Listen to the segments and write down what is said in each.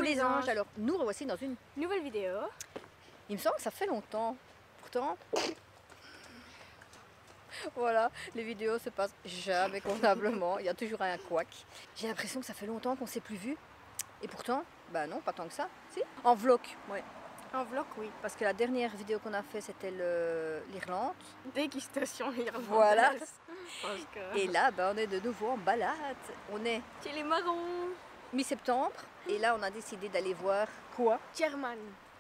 les anges. Alors, nous revoici dans une nouvelle vidéo. Il me semble que ça fait longtemps. Pourtant, voilà, les vidéos se passent jamais convenablement. Il y a toujours un couac. J'ai l'impression que ça fait longtemps qu'on ne s'est plus vu. Et pourtant, bah non, pas tant que ça. Si, en vlog, ouais. En vlog, oui. Parce que la dernière vidéo qu'on a fait, c'était l'Irlande. Dégustation irlandaise. Voilà. Que... Et là, bah, on est de nouveau en balade. On est chez les marrons. Mi-septembre. Et là, on a décidé d'aller voir quoi? German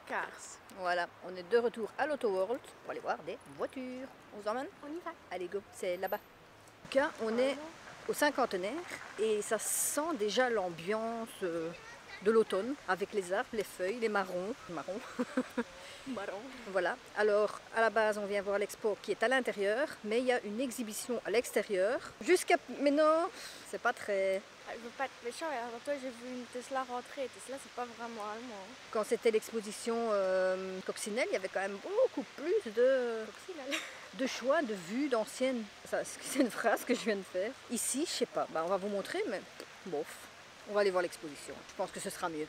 Cars. Voilà, on est de retour à l'Auto World pour aller voir des voitures. On vous emmène? On y va. Allez, go, c'est là-bas. En tout cas, on est au cinquantenaire et ça sent déjà l'ambiance de l'automne avec les arbres, les feuilles, les marrons. Marron. Voilà. Alors, à la base, on vient voir l'expo qui est à l'intérieur, mais il y a une exhibition à l'extérieur. Jusqu'à maintenant, c'est pas très... Je veux pas être méchant, alors toi j'ai vu une Tesla rentrer, et Tesla c'est pas vraiment allemand. Quand c'était l'exposition Coccinelle, il y avait quand même beaucoup plus de choix, de vues, d'anciennes. C'est une phrase que je viens de faire. Ici, je sais pas, bah, on va vous montrer, mais bof. On va aller voir l'exposition, je pense que ce sera mieux.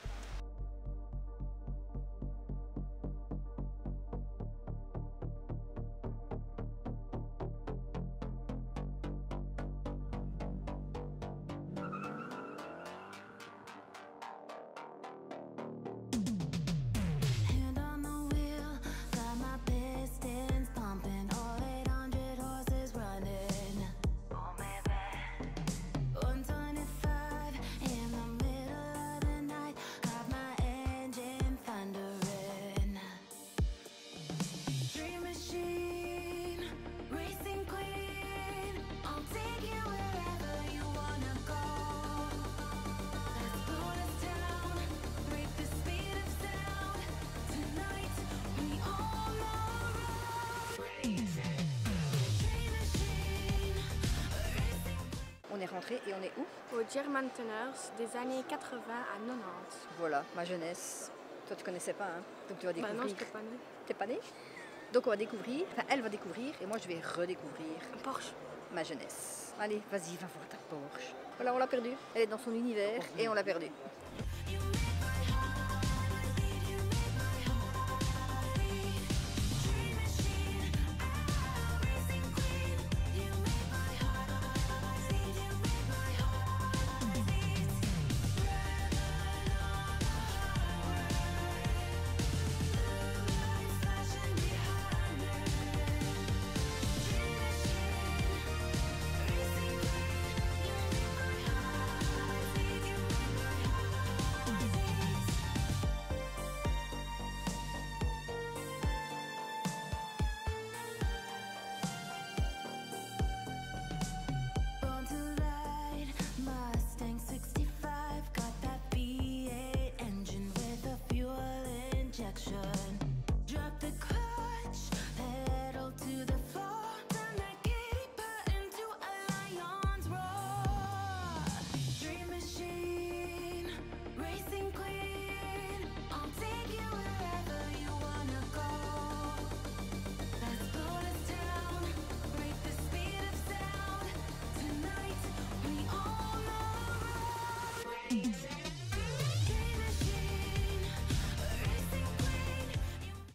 On est rentré et on est où? Au German Tenors des années 80 à 90. Voilà, ma jeunesse. Toi tu connaissais pas, hein? Donc tu vas découvrir. Bah non, je t'ai pas née. T'es pas née? Donc on va découvrir, enfin elle va découvrir et moi je vais redécouvrir un Porsche. Ma jeunesse. Allez, vas-y, va voir ta Porsche. Voilà, on l'a perdue. Elle est dans son univers et on l'a perdue.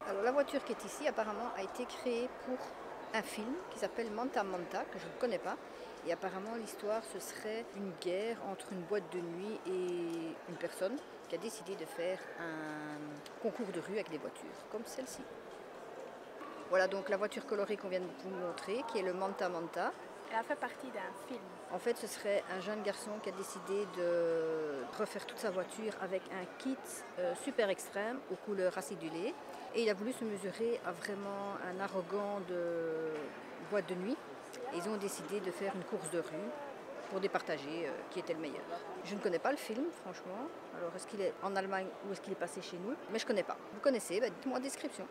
Alors la voiture qui est ici apparemment a été créée pour un film qui s'appelle Manta Manta, que je ne connais pas. Et apparemment l'histoire ce serait une guerre entre une boîte de nuit et une personne qui a décidé de faire un concours de rue avec des voitures, comme celle-ci. Voilà donc la voiture colorée qu'on vient de vous montrer, qui est le Manta Manta. Elle a fait partie d'un film. En fait, ce serait un jeune garçon qui a décidé de refaire toute sa voiture avec un kit super extrême aux couleurs acidulées. Et il a voulu se mesurer à vraiment un arrogant de boîte de nuit. Et ils ont décidé de faire une course de rue pour départager qui était le meilleur. Je ne connais pas le film, franchement. Alors, est-ce qu'il est en Allemagne ou est-ce qu'il est passé chez nous? Mais je ne connais pas. Vous connaissez? Bah, dites-moi en description.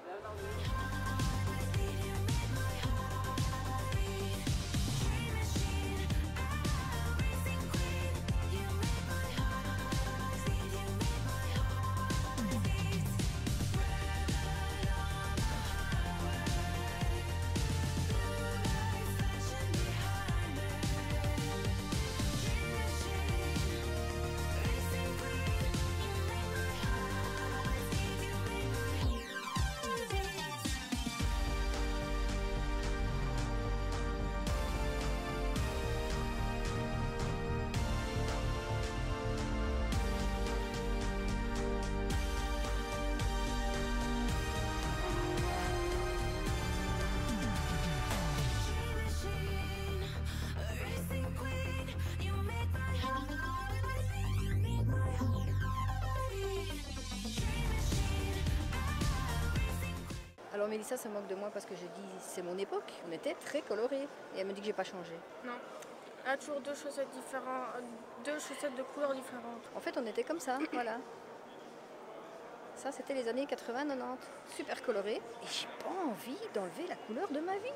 Mélissa se moque de moi parce que je dis c'est mon époque, on était très colorés. Et elle me dit que j'ai pas changé. Non. Elle a toujours deux chaussettes différentes, deux chaussettes de couleurs différentes. En fait, on était comme ça, voilà. Ça, c'était les années 80-90. Super coloré. Et j'ai pas envie d'enlever la couleur de ma vie.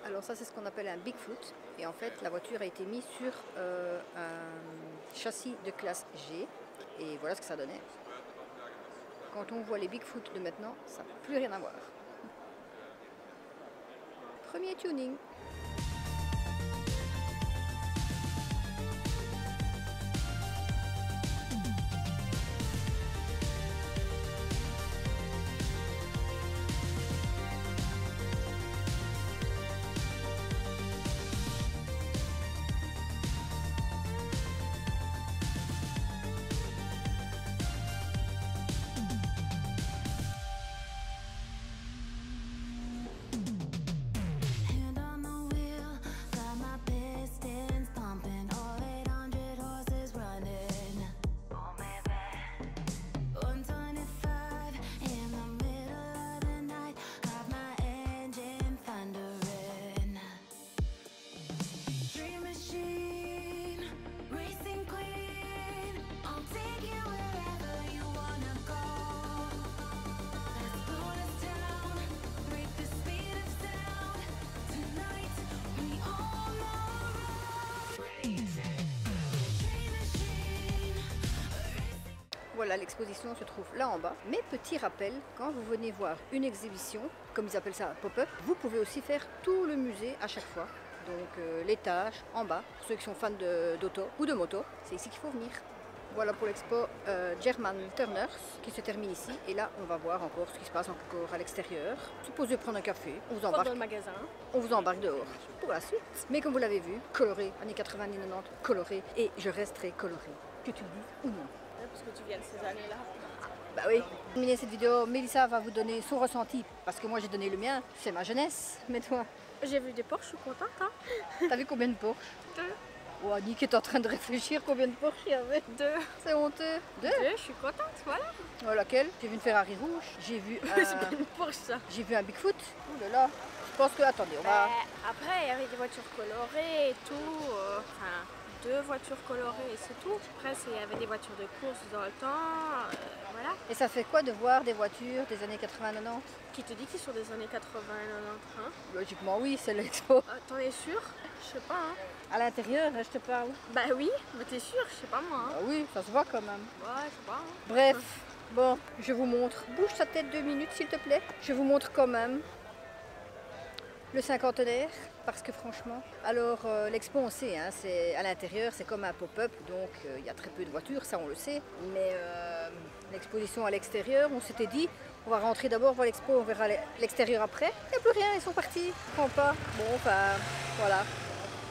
Alors ça c'est ce qu'on appelle un Bigfoot et en fait la voiture a été mise sur un châssis de classe G et voilà ce que ça donnait. Quand on voit les Bigfoot de maintenant, ça n'a plus rien à voir. Premier tuning. Voilà, l'exposition se trouve là en bas. Mais petit rappel, quand vous venez voir une exhibition, comme ils appellent ça pop-up, vous pouvez aussi faire tout le musée à chaque fois. Donc l'étage en bas, pour ceux qui sont fans d'auto ou de moto, c'est ici qu'il faut venir. Voilà pour l'expo German Turners qui se termine ici. Et là, on va voir encore ce qui se passe encore à l'extérieur. Supposez prendre un café, on vous embarque. Dans le magasin. On vous embarque dehors pour la suite. Mais comme vous l'avez vu, coloré, années 80, 90, coloré. Et je resterai coloré, que tu le dises ou non. Parce que tu viens de ces années-là. Bah oui. Pour terminer cette vidéo, Mélissa va vous donner son ressenti. Parce que moi j'ai donné le mien, c'est ma jeunesse. Mais toi, J'ai vu des Porsche, je suis contente. Hein. t'as vu combien de Porsche? 2. Oh, Annick est en train de réfléchir combien de Porsche il y avait. 2. C'est honteux. 2. Je suis contente, voilà. Oh, laquelle? J'ai vu une Ferrari rouge. J'ai vu C'est pas une Porsche ça. j'ai vu un Bigfoot. Oh là là. Je pense que, attendez, on va... Après, il y avait des voitures colorées et tout. Enfin, 2 voitures colorées et c'est tout. Après, il y avait des voitures de course dans le temps. Voilà. Et ça fait quoi de voir des voitures des années 80-90? Qui te dit qu'ils sont des années 80 et 90 hein? Logiquement oui, c'est l'expo. T'en es sûr? Je sais pas. Hein. À l'intérieur, je te parle. Bah oui, mais t'es sûr? Je sais pas moi. Hein. Ah oui, ça se voit quand même. Ouais, je sais pas. Hein. Bref, bon, je vous montre. Bouge ta tête 2 minutes s'il te plaît. Je vous montre quand même le cinquantenaire, parce que franchement... Alors, l'expo, on sait, hein, c'est à l'intérieur, c'est comme un pop-up, donc il y a très peu de voitures, ça on le sait. Mais l'exposition à l'extérieur, on s'était dit, on va rentrer d'abord voir l'expo, on verra l'extérieur après. Il n'y a plus rien, ils sont partis, je comprends pas. Bon, enfin, voilà.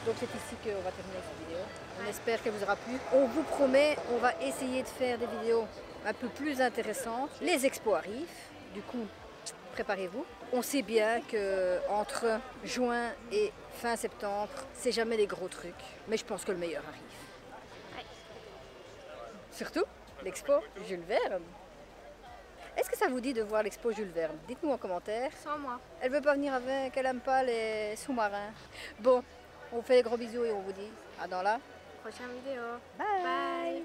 Donc c'est ici qu'on va terminer cette vidéo. On espère qu'elle vous aura plu. On vous promet, on va essayer de faire des vidéos un peu plus intéressantes. Les expos arrivent, du coup, préparez-vous. On sait bien que entre juin et fin septembre, c'est jamais des gros trucs, mais je pense que le meilleur arrive. Ouais. Surtout l'expo Jules Verne. Est-ce que ça vous dit de voir l'expo Jules Verne? Dites-nous en commentaire. Sans moi. Elle veut pas venir avec, elle aime pas les sous-marins. Bon, on vous fait des gros bisous et on vous dit à dans la Prochaine vidéo. bye. Bye.